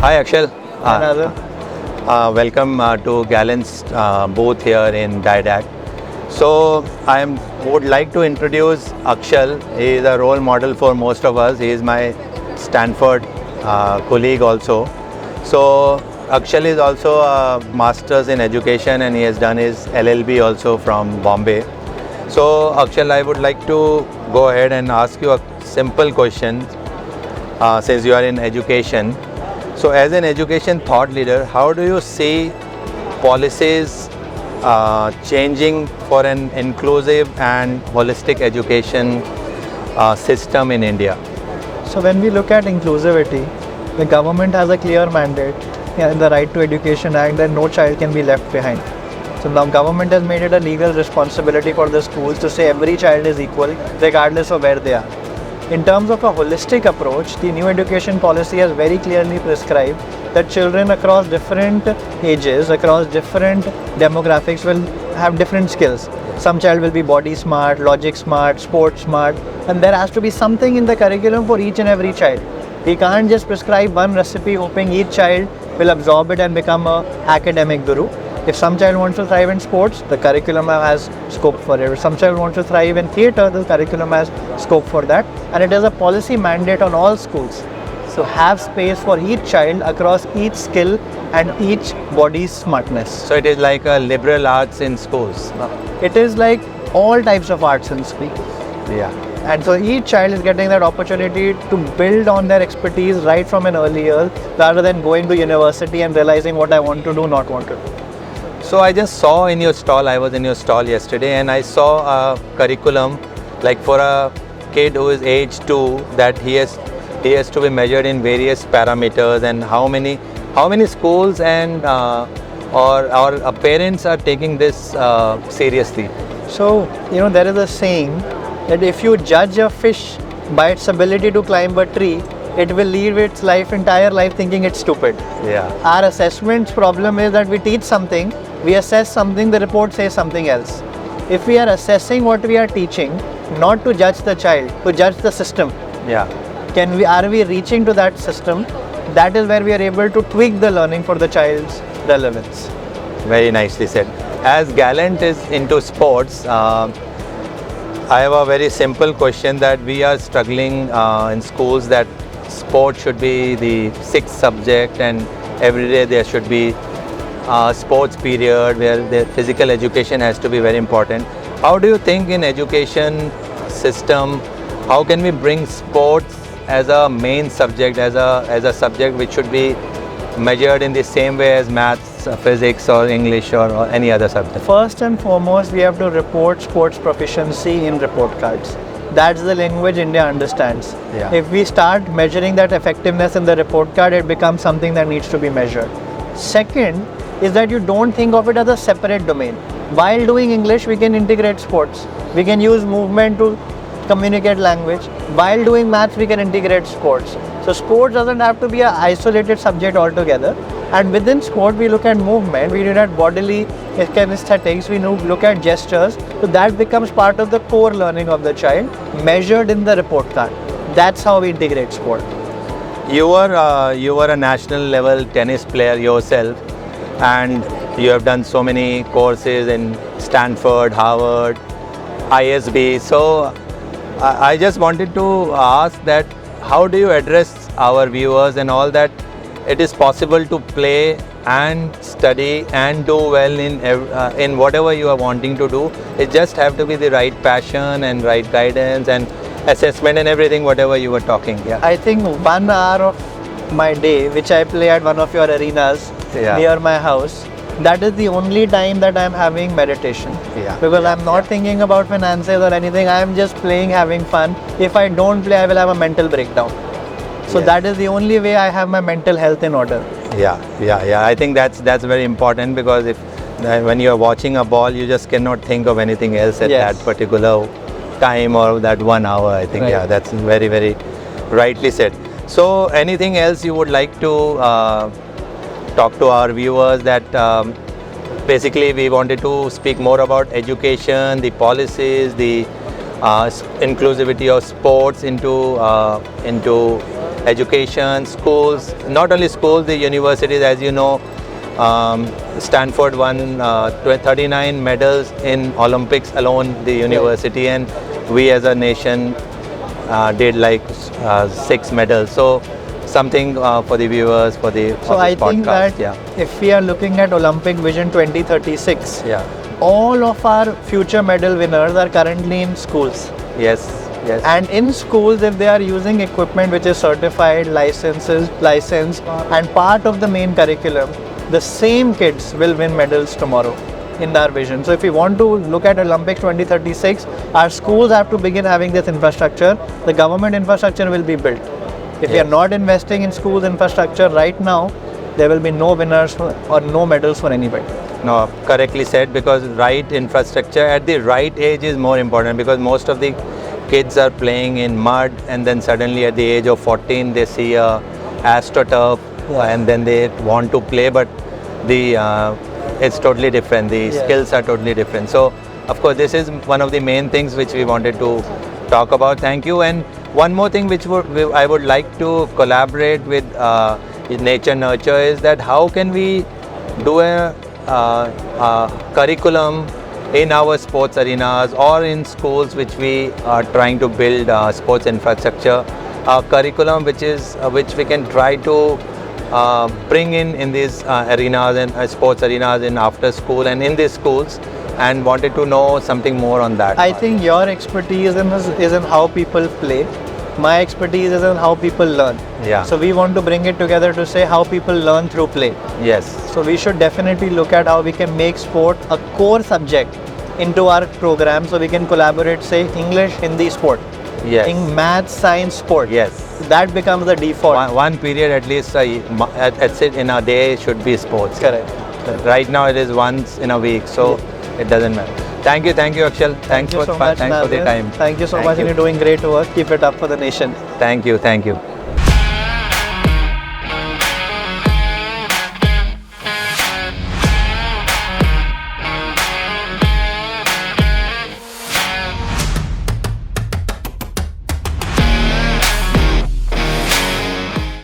Hi Akshal. Another. Welcome to Gallant's booth here in Didac. So I would like to introduce Akshal. He is a role model for most of us. He is my Stanford colleague also. So Akshal is also a master's in education and he has done his LLB also from Bombay. So Akshal, I would like to go ahead and ask you a simple question since you are in education. So as an education thought leader, how do you see policies changing for an inclusive and holistic education system in India? So when we look at inclusivity, the government has a clear mandate in the Right to Education Act that no child can be left behind. So now government has made it a legal responsibility for the schools to say every child is equal regardless of where they are. In terms of a holistic approach, the new education policy has very clearly prescribed that children across different ages, across different demographics will have different skills. Some child will be body smart, logic smart, sports smart, and there has to be something in the curriculum for each and every child. We can't just prescribe one recipe hoping each child will absorb it and become an academic guru. If some child wants to thrive in sports, the curriculum has scope for it. If some child wants to thrive in theatre, the curriculum has scope for that. And it is a policy mandate on all schools. So have space for each child across each skill and each body's smartness. So it is like a liberal arts in schools. It is like all types of arts in school. Yeah. And so each child is getting that opportunity to build on their expertise right from an early year rather than going to university and realizing what I want to do, not want to do. So I just saw in your stall, I was in your stall yesterday and I saw a curriculum like for a kid who is age 2 that he has to be measured in various parameters and how many schools and or parents are taking this seriously. So, there is a saying that if you judge a fish by its ability to climb a tree, it will live its entire life thinking it's stupid. Yeah. Our assessment's problem is that we teach something, we assess something, the report says something else. If we are assessing what we are teaching, not to judge the child, to judge the system. Yeah. Are we reaching to that system? That is where we are able to tweak the learning for the child's relevance. Very nicely said. As Gallant is into sports, I have a very simple question that we are struggling in schools that sport should be the 6th subject and every day there should be a sports period where the physical education has to be very important. How do you think in education system, how can we bring sports as a main subject, as a subject which should be measured in the same way as maths, physics or English or any other subject? First and foremost, we have to report sports proficiency in report cards. That's the language India understands. Yeah. If we start measuring that effectiveness in the report card, it becomes something that needs to be measured. Second is that you don't think of it as a separate domain. While doing English, we can integrate sports. We can use movement to communicate language. While doing maths, we can integrate sports. So sports doesn't have to be an isolated subject altogether. And within sport, we look at movement, we look at bodily kinesthetics, we look at gestures. So that becomes part of the core learning of the child, measured in the report card. That's how we integrate sport. You were a national level tennis player yourself and you have done so many courses in Stanford, Harvard, ISB. So I just wanted to ask that how do you address our viewers and all that it is possible to play and study and do well in whatever you are wanting to do. It just have to be the right passion and right guidance and assessment and everything, whatever you were talking. Yeah. I think 1 hour of my day, which I play at one of your arenas near my house, that is the only time that I am having meditation. Yeah. Because I am not thinking about finances or anything. I am just playing, having fun. If I don't play, I will have a mental breakdown. So that is the only way I have my mental health in order. Yeah. I think that's very important because when you are watching a ball, you just cannot think of anything else at that particular time or that 1 hour. I think that's very, very rightly said. So anything else you would like to talk to our viewers that basically we wanted to speak more about education, the policies, the inclusivity of sports into education, schools, not only schools, the universities, as you know, Stanford won 39 medals in Olympics alone, the university, and we as a nation did like 6 medals. So something for the viewers, for the So of I this think podcast. that if we are looking at Olympic Vision 2036, Yeah. all of our future medal winners are currently in schools. Yes. Yes. And in schools, if they are using equipment which is certified, licensed, and part of the main curriculum, the same kids will win medals tomorrow in our vision. So if we want to look at Olympics 2036, our schools have to begin having this infrastructure. The government infrastructure will be built. If we are Yes. not investing in schools infrastructure right now, there will be no winners or no medals for anybody. No, correctly said, because right infrastructure at the right age is more important, because most of the kids are playing in mud, and then suddenly at the age of 14 they see a astroturf, and then they want to play, but the it's totally different. The skills are totally different. So of course this is one of the main things which we wanted to talk about. Thank you. And one more thing which I would like to collaborate with Nature Nurture is that how can we do a curriculum in our sports arenas or in schools which we are trying to build sports infrastructure, curriculum which we can try to bring in these arenas and sports arenas in after school and in these schools, and wanted to know something more on that. I think your expertise is in how people play. My expertise is in how people learn. Yeah. So we want to bring it together to say how people learn through play. Yes. So we should definitely look at how we can make sport a core subject into our program, so we can collaborate, say, English, Hindi, sport. Yes. In math, science, sport. Yes. That becomes the default. One period at least in a day should be sports. Correct. Right now it is once in a week, so it doesn't matter. Thank you, Akshal. Thanks for the time. Thank you so much, and you're doing great work. Keep it up for the nation. Thank you.